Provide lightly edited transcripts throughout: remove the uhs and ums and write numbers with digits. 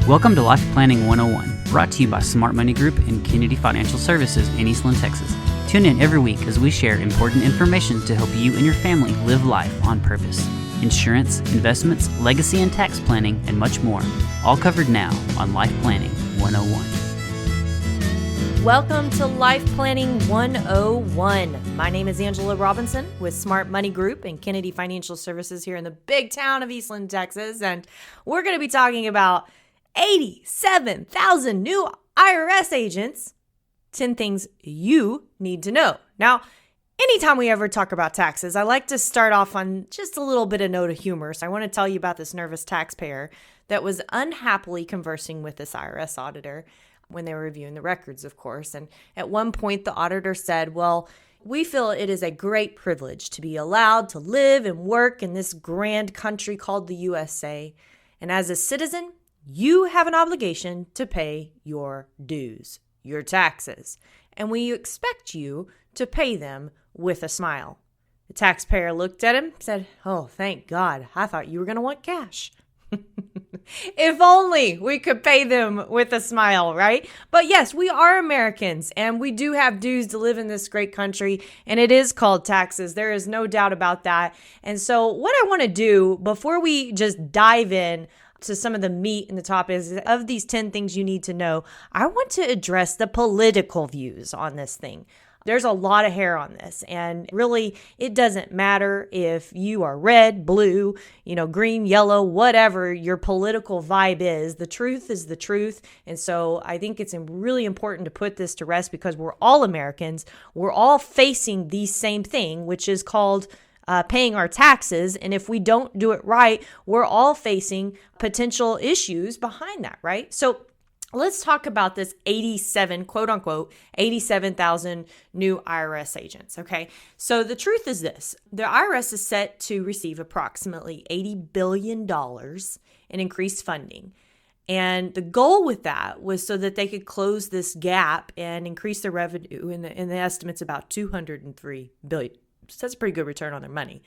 Welcome to Life Planning 101, brought to you by Smart Money Group and Kennedy Financial Services in Eastland, Texas. Tune in every week as we share important information to help you and your family live life on purpose. Insurance, investments, legacy and tax planning, and much more. All covered now on Life Planning 101. Welcome to Life Planning 101. My name is Angela Robinson with Smart Money Group and Kennedy Financial Services here in the big town of Eastland, Texas. And we're going to be talking about 87,000 new IRS agents, 10 things you need to know. Now, anytime we ever talk about taxes, I like to start off on just a little bit of note of humor. So I want to tell you about this nervous taxpayer that was unhappily conversing with this IRS auditor when they were reviewing the records, of course. And at one point, the auditor said, well, we feel it is a great privilege to be allowed to live and work in this grand country called the USA. And as a citizen, you have an obligation to pay your dues, your taxes, and we expect you to pay them with a smile. The taxpayer looked at him and said, oh, thank God. I thought you were going to want cash. If only we could pay them with a smile, right? But yes, we are Americans and we do have dues to live in this great country, and it is called taxes. There is no doubt about that. And so what I want to do before we just dive in to some of the meat in the top is of these 10 things you need to know, I want to address the political views on this thing. There's a lot of hair on this, and really it doesn't matter if you are red, blue, green, yellow, whatever your political vibe is. The truth is the truth. And so I think it's really important to put this to rest because we're all Americans. We're all facing the same thing, which is called paying our taxes. And if we don't do it right, we're all facing potential issues behind that, right? So let's talk about this quote unquote, 87,000 new IRS agents, okay? So the truth is this. The IRS is set to receive approximately $80 billion in increased funding. And the goal with that was so that they could close this gap and increase their revenue in the estimates about $203 billion. So that's a pretty good return on their money.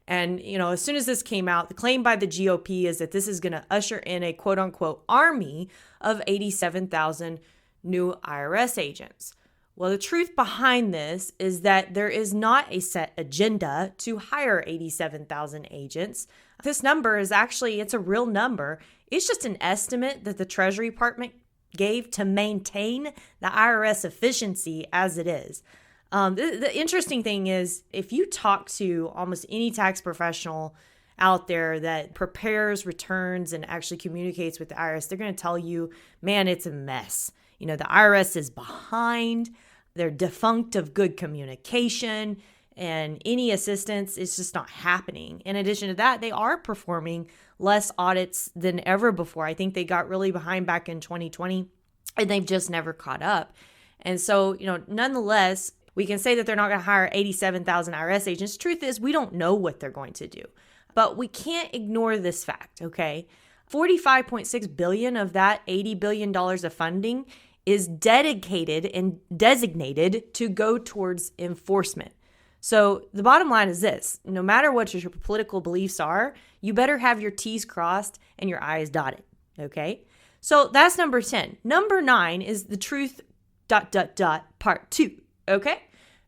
And, as soon as this came out, the claim by the GOP is that this is going to usher in a quote unquote army of 87,000 new IRS agents. Well, the truth behind this is that there is not a set agenda to hire 87,000 agents. This number is it's a real number. It's just an estimate that the Treasury Department gave to maintain the IRS efficiency as it is. The interesting thing is if you talk to almost any tax professional out there that prepares returns and actually communicates with the IRS, they're going to tell you, man, it's a mess. The IRS is behind. They're defunct of good communication, and any assistance is just not happening. In addition to that, they are performing less audits than ever before. I think they got really behind back in 2020, and they've just never caught up. And so, nonetheless, we can say that they're not going to hire 87,000 IRS agents. Truth is, we don't know what they're going to do. But we can't ignore this fact, okay? $45.6 billion of that $80 billion of funding is dedicated and designated to go towards enforcement. So the bottom line is this: no matter what your political beliefs are, you better have your T's crossed and your I's dotted, okay? So that's number 10. Number 9 is the truth, part 2, okay?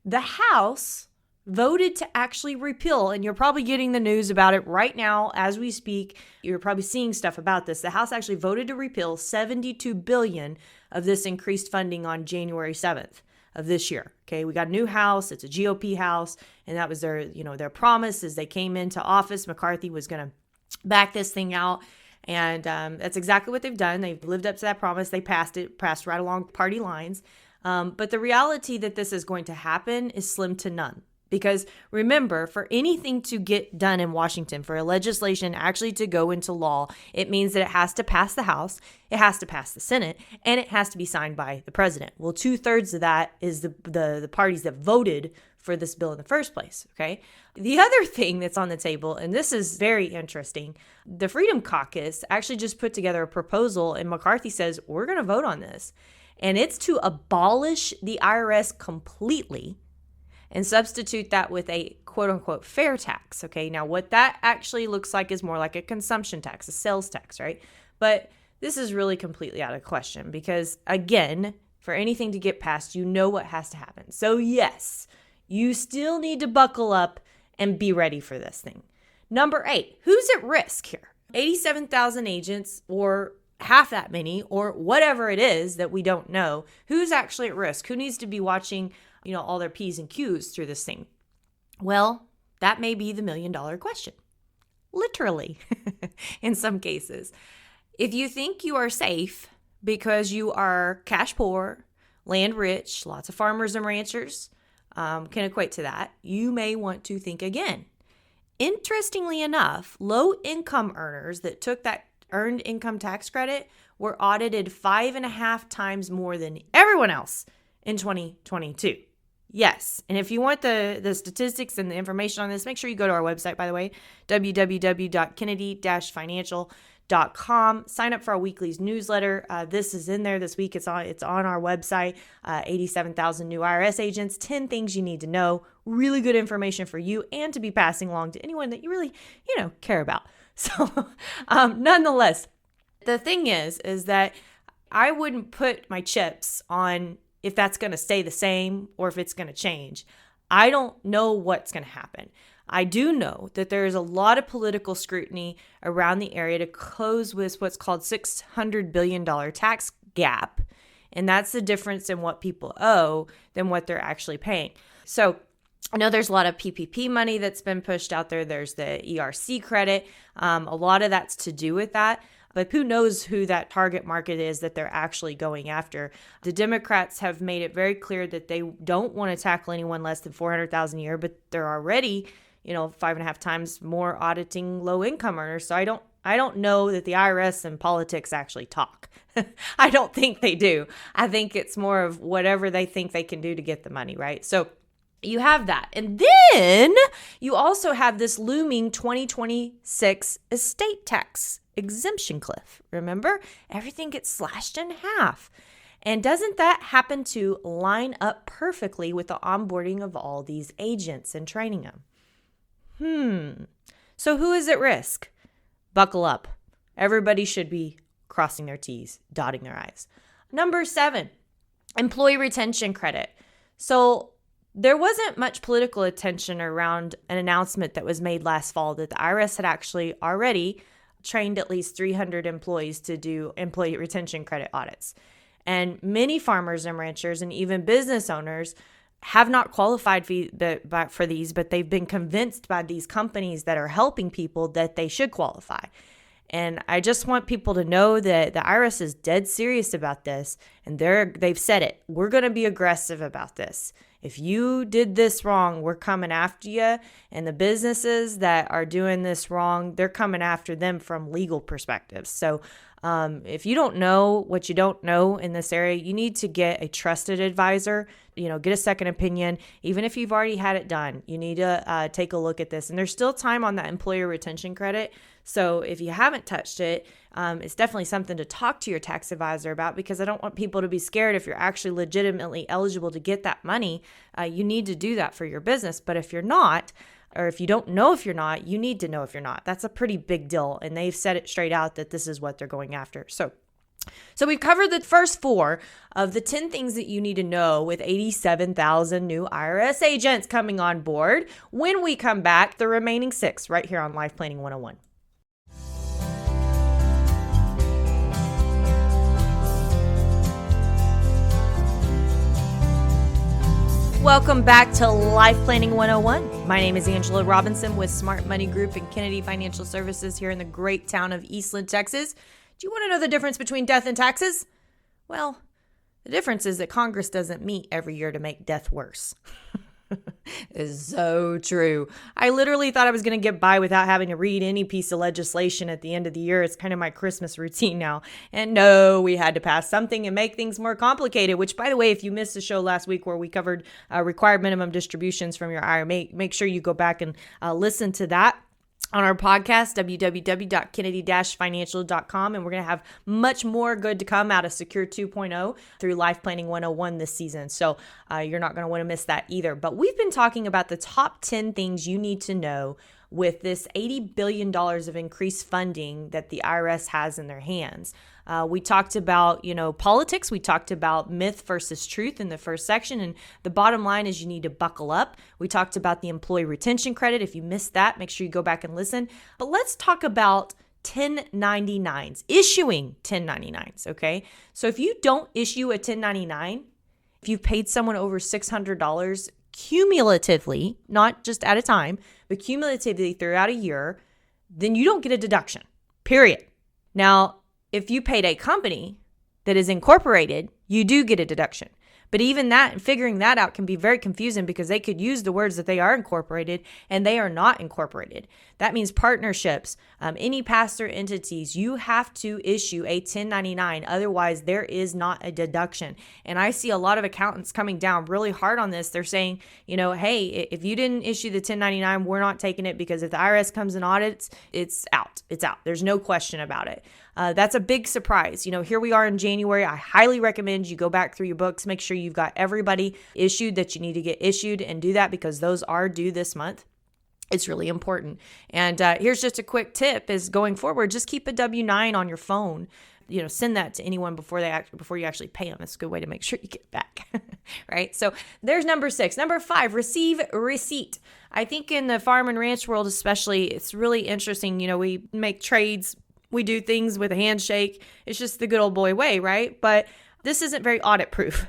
The House voted to actually repeal, and you're probably getting the news about it right now as we speak. You're probably seeing stuff about this. The House actually voted to repeal $72 billion of this increased funding on January 7th of this year. Okay, we got a new House. It's a GOP House, and that was their promise as they came into office. McCarthy was going to back this thing out, and that's exactly what they've done. They've lived up to that promise. They passed right along party lines. But the reality that this is going to happen is slim to none. Because remember, for anything to get done in Washington, for a legislation actually to go into law, it means that it has to pass the House, it has to pass the Senate, and it has to be signed by the president. Well, 2/3 of that is the parties that voted for this bill in the first place, okay? The other thing that's on the table, and this is very interesting, the Freedom Caucus actually just put together a proposal, and McCarthy says, we're going to vote on this. And it's to abolish the IRS completely and substitute that with a quote unquote fair tax. Okay, now what that actually looks like is more like a consumption tax, a sales tax, right? But this is really completely out of question because, again, for anything to get passed, you know what has to happen. So yes, you still need to buckle up and be ready for this thing. Number 8, who's at risk here? 87,000 agents or half that many or whatever it is that we don't know. Who's actually at risk? Who needs to be watching, all their P's and Q's through this thing? Well, that may be the $1 million question. Literally, in some cases. If you think you are safe because you are cash poor, land rich, lots of farmers and ranchers can equate to that, you may want to think again. Interestingly enough, low income earners that took that earned income tax credit were audited 5.5 times more than everyone else in 2022. Yes. And if you want the statistics and the information on this, make sure you go to our website, by the way, www.kennedy-financial.com. Sign up for our weekly newsletter. This is in there this week. It's on our website. 87,000 new IRS agents, 10 things you need to know. Really good information for you and to be passing along to anyone that you really, care about. So nonetheless, the thing is that I wouldn't put my chips on if that's going to stay the same or if it's going to change. I don't know what's going to happen. I do know that there is a lot of political scrutiny around the area to close with what's called $600 billion tax gap. And that's the difference in what people owe than what they're actually paying. So I know there's a lot of PPP money that's been pushed out there. There's the ERC credit. A lot of that's to do with that. But who knows who that target market is that they're actually going after. The Democrats have made it very clear that they don't want to tackle anyone less than $400,000 a year, but they're already, 5.5 times more auditing low income earners. So I don't know that the IRS and politics actually talk. I don't think they do. I think it's more of whatever they think they can do to get the money, right? So you have that. And then you also have this looming 2026 estate tax exemption cliff. Remember, everything gets slashed in half. And doesn't that happen to line up perfectly with the onboarding of all these agents and training them? So who is at risk? Buckle up. Everybody should be crossing their T's, dotting their I's. Number 7, employee retention credit. So there wasn't much political attention around an announcement that was made last fall that the IRS had actually already trained at least 300 employees to do employee retention credit audits. And many farmers and ranchers and even business owners have not qualified for these, but they've been convinced by these companies that are helping people that they should qualify. And I just want people to know that the IRS is dead serious about this, and they've said it. We're going to be aggressive about this. If you did this wrong, we're coming after you. And the businesses that are doing this wrong, they're coming after them from legal perspectives. So if you don't know what you don't know in this area, you need to get a trusted advisor, get a second opinion. Even if you've already had it done, you need to take a look at this. And there's still time on that employer retention credit. So if you haven't touched it, it's definitely something to talk to your tax advisor about, because I don't want people to be scared. If you're actually legitimately eligible to get that money, you need to do that for your business. But if you're not, or if you don't know if you're not, you need to know if you're not. That's a pretty big deal. And they've said it straight out that this is what they're going after. So we've covered the first 4 of the 10 things that you need to know with 87,000 new IRS agents coming on board. When we come back, the remaining 6 right here on Life Planning 101. Welcome back to Life Planning 101. My name is Angela Robinson with Smart Money Group and Kennedy Financial Services here in the great town of Eastland, Texas. Do you want to know the difference between death and taxes? Well, the difference is that Congress doesn't meet every year to make death worse. It's so true. I literally thought I was going to get by without having to read any piece of legislation at the end of the year. It's kind of my Christmas routine now. And no, we had to pass something and make things more complicated, which, by the way, if you missed the show last week where we covered required minimum distributions from your IRA, make sure you go back and listen to that on our podcast, www.kennedy-financial.com. And we're going to have much more good to come out of Secure 2.0 through Life Planning 101 this season. So you're not going to want to miss that either. But we've been talking about the top 10 things you need to know with this $80 billion of increased funding that the IRS has in their hands. We talked about, politics. We talked about myth versus truth in the first section. And the bottom line is you need to buckle up. We talked about the employee retention credit. If you missed that, make sure you go back and listen. But let's talk about 1099s, issuing 1099s, okay? So if you don't issue a 1099, if you've paid someone over $600 cumulatively, not just at a time, but cumulatively throughout a year, then you don't get a deduction, period. Now, if you paid a company that is incorporated, you do get a deduction. But even that, figuring that out can be very confusing because they could use the words that they are incorporated and they are not incorporated. That means partnerships, any pass-through entities, you have to issue a 1099. Otherwise, there is not a deduction. And I see a lot of accountants coming down really hard on this. They're saying, hey, if you didn't issue the 1099, we're not taking it because if the IRS comes and audits, it's out. It's out. There's no question about it. That's a big surprise. Here we are in January. I highly recommend you go back through your books, make sure you've got everybody issued that you need to get issued, and do that because those are due this month. It's really important. And here's just a quick tip is going forward, just keep a W-9 on your phone. Send that to anyone before you actually pay them. It's a good way to make sure you get it back, right? So there's number 6. Number 5, receive receipt. I think in the farm and ranch world especially, it's really interesting. We make trades, we do things with a handshake. It's just the good old boy way, right? But this isn't very audit proof.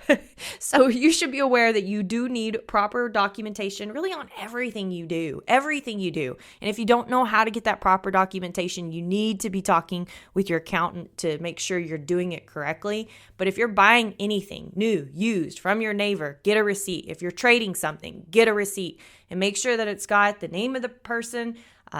So you should be aware that you do need proper documentation really on everything you do. And if you don't know how to get that proper documentation, you need to be talking with your accountant to make sure you're doing it correctly. But if you're buying anything new, used from your neighbor, get a receipt. If you're trading something, get a receipt and make sure that it's got the name of the person,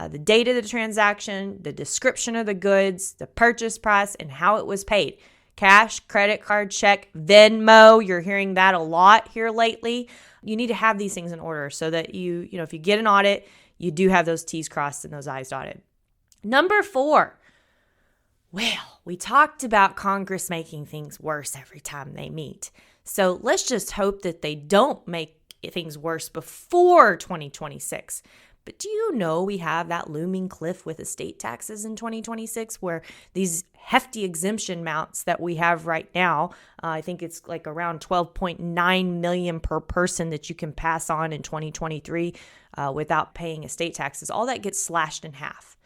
the date of the transaction, the description of the goods, the purchase price, and how it was paid. Cash, credit card, check, Venmo. You're hearing that a lot here lately. You need to have these things in order so that if you get an audit, you do have those T's crossed and those I's dotted. Number 4. Well, we talked about Congress making things worse every time they meet. So let's just hope that they don't make things worse before 2026. But do you know we have that looming cliff with estate taxes in 2026 where these hefty exemption amounts that we have right now, I think it's like around $12.9 million per person that you can pass on in 2023 without paying estate taxes. All that gets slashed in half.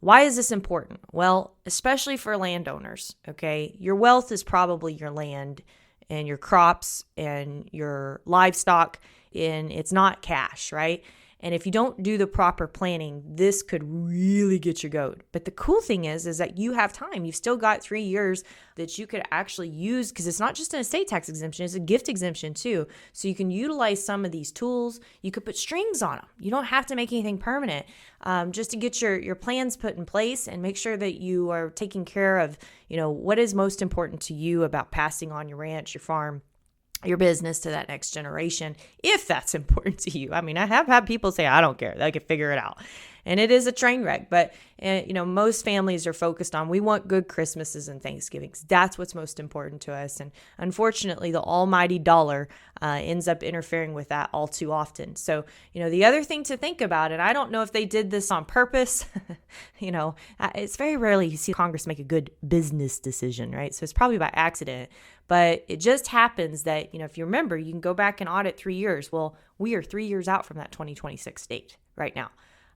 Why is this important? Well, especially for landowners, okay? Your wealth is probably your land and your crops and your livestock, and it's not cash, right? And if you don't do the proper planning, this could really get your goat. But the cool thing is that you have time. You've still got 3 years that you could actually use because it's not just an estate tax exemption, it's a gift exemption too. So you can utilize some of these tools. You could put strings on them. You don't have to make anything permanent just to get your plans put in place and make sure that you are taking care of, what is most important to you about passing on your ranch, your farm, your business to that next generation, if that's important to you. I mean, I have had people say, I don't care, they can figure it out. And it is a train wreck, but most families are focused on, we want good Christmases and Thanksgivings. That's what's most important to us. And unfortunately, the almighty dollar ends up interfering with that all too often. So, the other thing to think about, and I don't know if they did this on purpose, it's very rarely you see Congress make a good business decision, right? So it's probably by accident. But it just happens that, if you remember, you can go back and audit 3 years. Well, we are 3 years out from that 2026 date right now.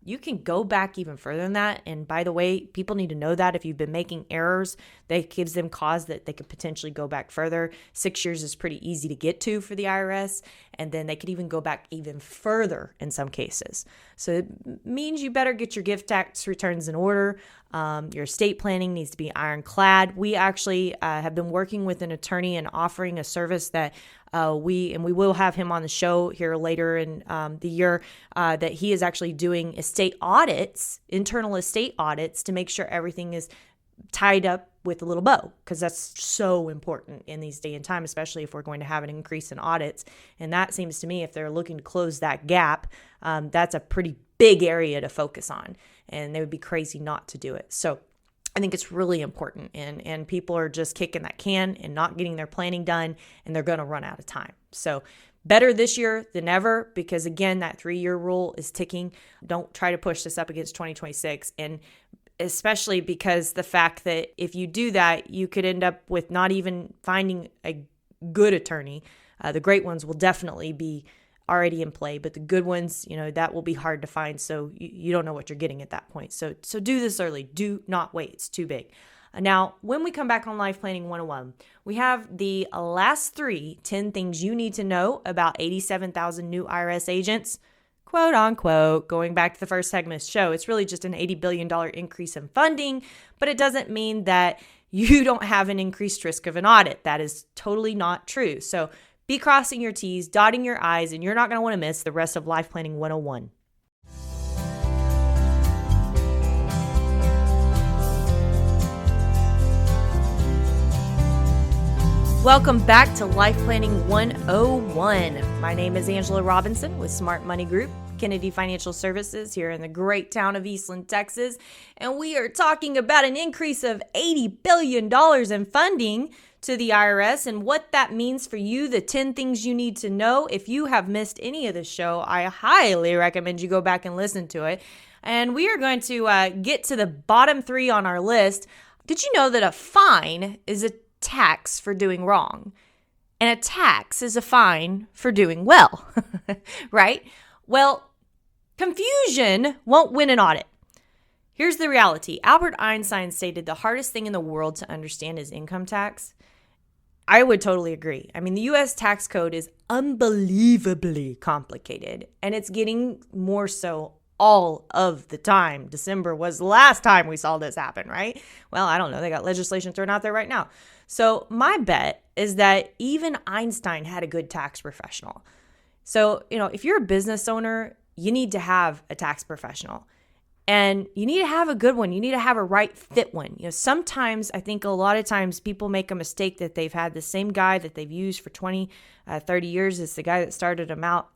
You can go back even further than that. And by the way, people need to know that if you've been making errors, that gives them cause that they could potentially go back further. 6 years is pretty easy to get to for the IRS. And then they could even go back even further in some cases. So it means you better get your gift tax returns in order. Your estate planning needs to be ironclad. We actually have been working with an attorney and offering a service that we will have him on the show here later in the year, that he is actually doing estate audits, internal estate audits, to make sure everything is tied up with a little bow, because that's so important in these day and time, especially if we're going to have an increase in audits. And that seems to me, if they're looking to close that gap, that's a pretty big area to focus on, and they would be crazy not to do it. So I think it's really important, and people are just kicking that can and not getting their planning done, and they're going to run out of time. So Better this year than ever because, again, that 3-year rule is ticking. Don't try to push this up against 2026. And especially because the fact that if you do that, you could end up with not even finding a good attorney. The great ones will definitely be already in play, but the good ones, that will be hard to find. So you don't know what you're getting at that point. So do this early. Do not wait. It's too big. Now, when we come back on Life Planning 101, we have the last 10 things you need to know about 87,000 new IRS agents, quote unquote. Going back to the first segment of the show, it's really just an $80 billion increase in funding, but it doesn't mean that you don't have an increased risk of an audit. That is totally not true. So be crossing your T's, dotting your I's, and you're not going to want to miss the rest of Life Planning 101. Welcome back to Life Planning 101. My name is Angela Robinson with Smart Money Group, Kennedy Financial Services here in the great town of Eastland, Texas. And we are talking about an increase of $80 billion in funding to the IRS and what that means for you, the 10 things you need to know. If you have missed any of the show, I highly recommend you go back and listen to it. And we are going to get to the bottom 3 on our list. Did you know that a fine is a tax for doing wrong, and a tax is a fine for doing well, right? Well, confusion won't win an audit. Here's the reality. Albert Einstein stated the hardest thing in the world to understand is income tax. I would totally agree. I mean, the U.S. tax code is unbelievably complicated, and it's getting more so all of the time. December was the last time we saw this happen, right? Well, I don't know. They got legislation thrown out there right now. So my bet is that even Einstein had a good tax professional. So, if you're a business owner, you need to have a tax professional. And you need to have a good one. You need to have a right fit one. Sometimes I think a lot of times people make a mistake that they've had the same guy that they've used for 20, 30 years as the guy that started them out.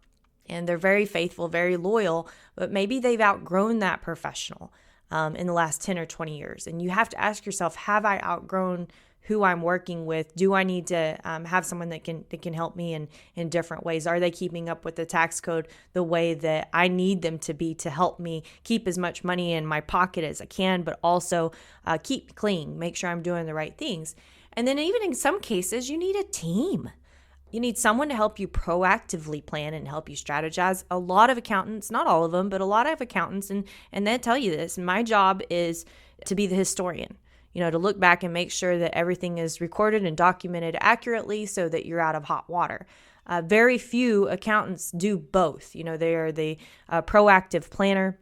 And they're very faithful, very loyal, but maybe they've outgrown that professional in the last 10 or 20 years. And you have to ask yourself, have I outgrown who I'm working with? Do I need to have someone that can help me in different ways? Are they keeping up with the tax code the way that I need them to be to help me keep as much money in my pocket as I can, but also keep clean, make sure I'm doing the right things? And then even in some cases, you need a team. You need someone to help you proactively plan and help you strategize. A lot of accountants, not all of them, but a lot of accountants, and they tell you this, my job is to be the historian. To look back and make sure that everything is recorded and documented accurately so that you're out of hot water. Very few accountants do both. They are the proactive planner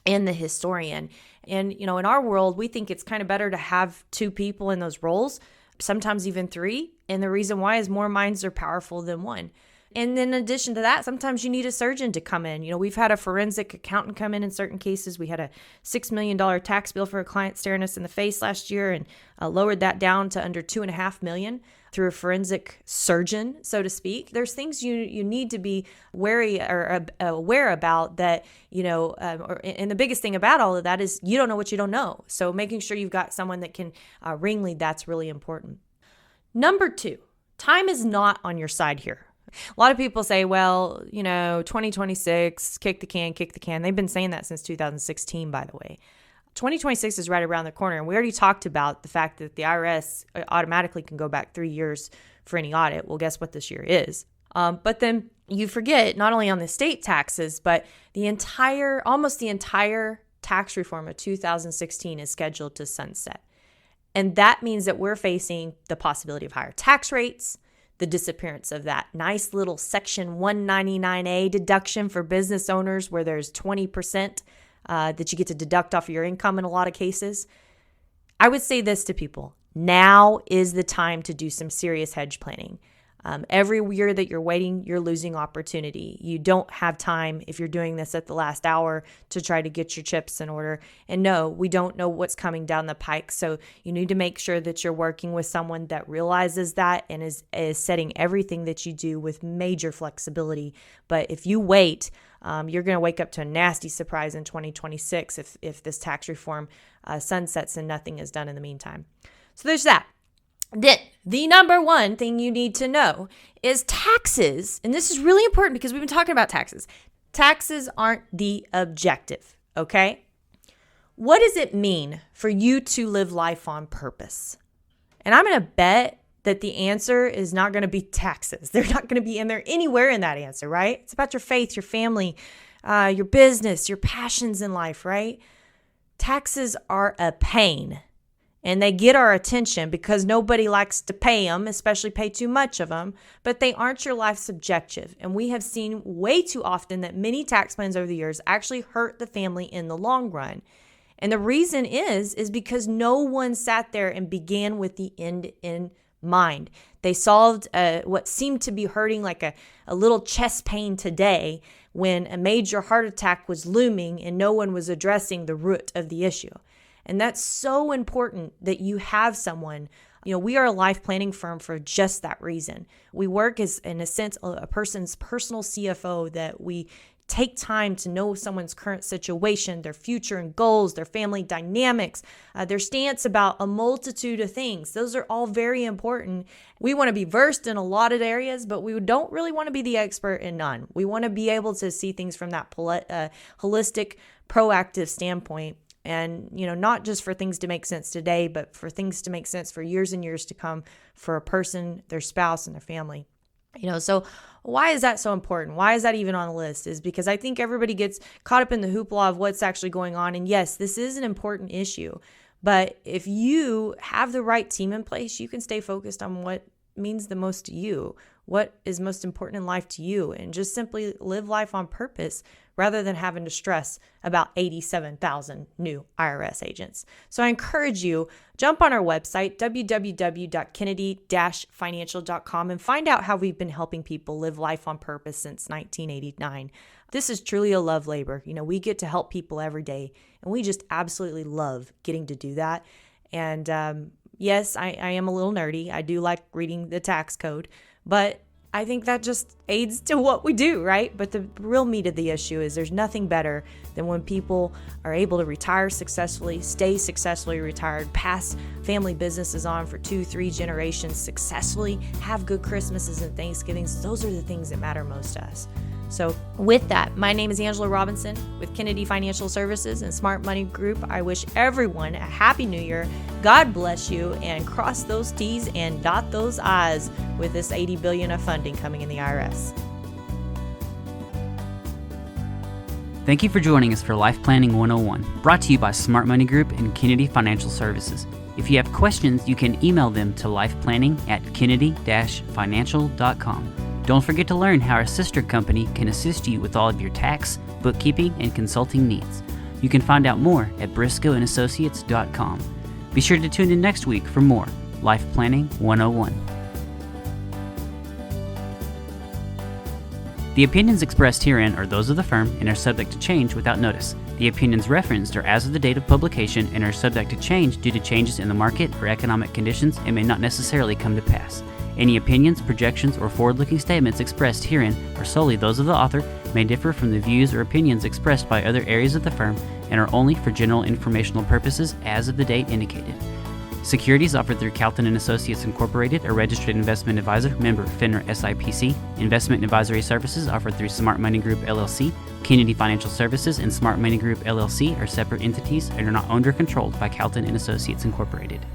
and the historian. And, in our world, we think it's kind of better to have 2 people in those roles, sometimes even 3. And the reason why is more minds are powerful than one. And then in addition to that, sometimes you need a surgeon to come in. We've had a forensic accountant come in certain cases. We had a $6 million tax bill for a client staring us in the face last year and lowered that down to under $2.5 million through a forensic surgeon, so to speak. There's things you need to be wary or aware about that, and the biggest thing about all of that is you don't know what you don't know. So making sure you've got someone that can ring lead, that's really important. Number 2, time is not on your side here. A lot of people say, 2026, kick the can. They've been saying that since 2016, by the way. 2026 is right around the corner. And we already talked about the fact that the IRS automatically can go back 3 years for any audit. Well, guess what this year is? But then you forget not only on the state taxes, but almost the entire tax reform of 2016 is scheduled to sunset. And that means that we're facing the possibility of higher tax rates, the disappearance of that nice little Section 199A deduction for business owners where there's 20% that you get to deduct off of your income in a lot of cases. I would say this to people. Now is the time to do some serious hedge planning. Every year that you're waiting, you're losing opportunity. You don't have time if you're doing this at the last hour to try to get your chips in order. And no, we don't know what's coming down the pike. So you need to make sure that you're working with someone that realizes that and is setting everything that you do with major flexibility. But if you wait, you're going to wake up to a nasty surprise in 2026 if this tax reform sunsets and nothing is done in the meantime. So there's that. Then the number one thing you need to know is taxes. And this is really important because we've been talking about taxes. Taxes aren't the objective, okay? What does it mean for you to live life on purpose? And I'm going to bet that the answer is not going to be taxes. They're not going to be in there anywhere in that answer, right? It's about your faith, your family, your business, your passions in life, right? Taxes are a pain. And they get our attention because nobody likes to pay them, especially pay too much of them, but they aren't your life's objective. And we have seen way too often that many tax plans over the years actually hurt the family in the long run. And the reason is because no one sat there and began with the end in mind. They solved what seemed to be hurting like a little chest pain today when a major heart attack was looming and no one was addressing the root of the issue. And that's so important that you have someone. We are a life planning firm for just that reason. We work as, in a sense, a person's personal CFO, that we take time to know someone's current situation, their future and goals, their family dynamics, their stance about a multitude of things. Those are all very important. We want to be versed in a lot of areas, but we don't really want to be the expert in none. We want to be able to see things from that holistic, proactive standpoint. And, not just for things to make sense today, but for things to make sense for years and years to come for a person, their spouse, and their family. So why is that so important? Why is that even on the list? Is because I think everybody gets caught up in the hoopla of what's actually going on. And yes, this is an important issue. But if you have the right team in place, you can stay focused on what means the most to you, what is most important in life to you, and just simply live life on purpose rather than having to stress about 87,000 new IRS agents. So I encourage you, jump on our website, www.kennedy-financial.com, and find out how we've been helping people live life on purpose since 1989. This is truly a love labor. We get to help people every day, and we just absolutely love getting to do that. And yes, I am a little nerdy. I do like reading the tax code, but I think that just aids to what we do, right? But the real meat of the issue is there's nothing better than when people are able to retire successfully, stay successfully retired, pass family businesses on for 2-3 generations successfully, have good Christmases and Thanksgivings. Those are the things that matter most to us. So with that, my name is Angela Robinson with Kennedy Financial Services and Smart Money Group. I wish everyone a happy new year. God bless you, and cross those T's and dot those I's with this $80 billion of funding coming in the IRS. Thank you for joining us for Life Planning 101, brought to you by Smart Money Group and Kennedy Financial Services. If you have questions, you can email them to lifeplanning@kennedy-financial.com. Don't forget to learn how our sister company can assist you with all of your tax, bookkeeping, and consulting needs. You can find out more at briscoeandassociates.com. Be sure to tune in next week for more Life Planning 101. The opinions expressed herein are those of the firm and are subject to change without notice. The opinions referenced are as of the date of publication and are subject to change due to changes in the market or economic conditions and may not necessarily come to pass. Any opinions, projections, or forward-looking statements expressed herein are solely those of the author, may differ from the views or opinions expressed by other areas of the firm, and are only for general informational purposes as of the date indicated. Securities offered through Calton & Associates Incorporated, a registered investment advisor, member FINRA SIPC. Investment advisory services offered through Smart Money Group LLC. Kennedy Financial Services and Smart Money Group LLC are separate entities and are not owned or controlled by Calton & Associates Incorporated.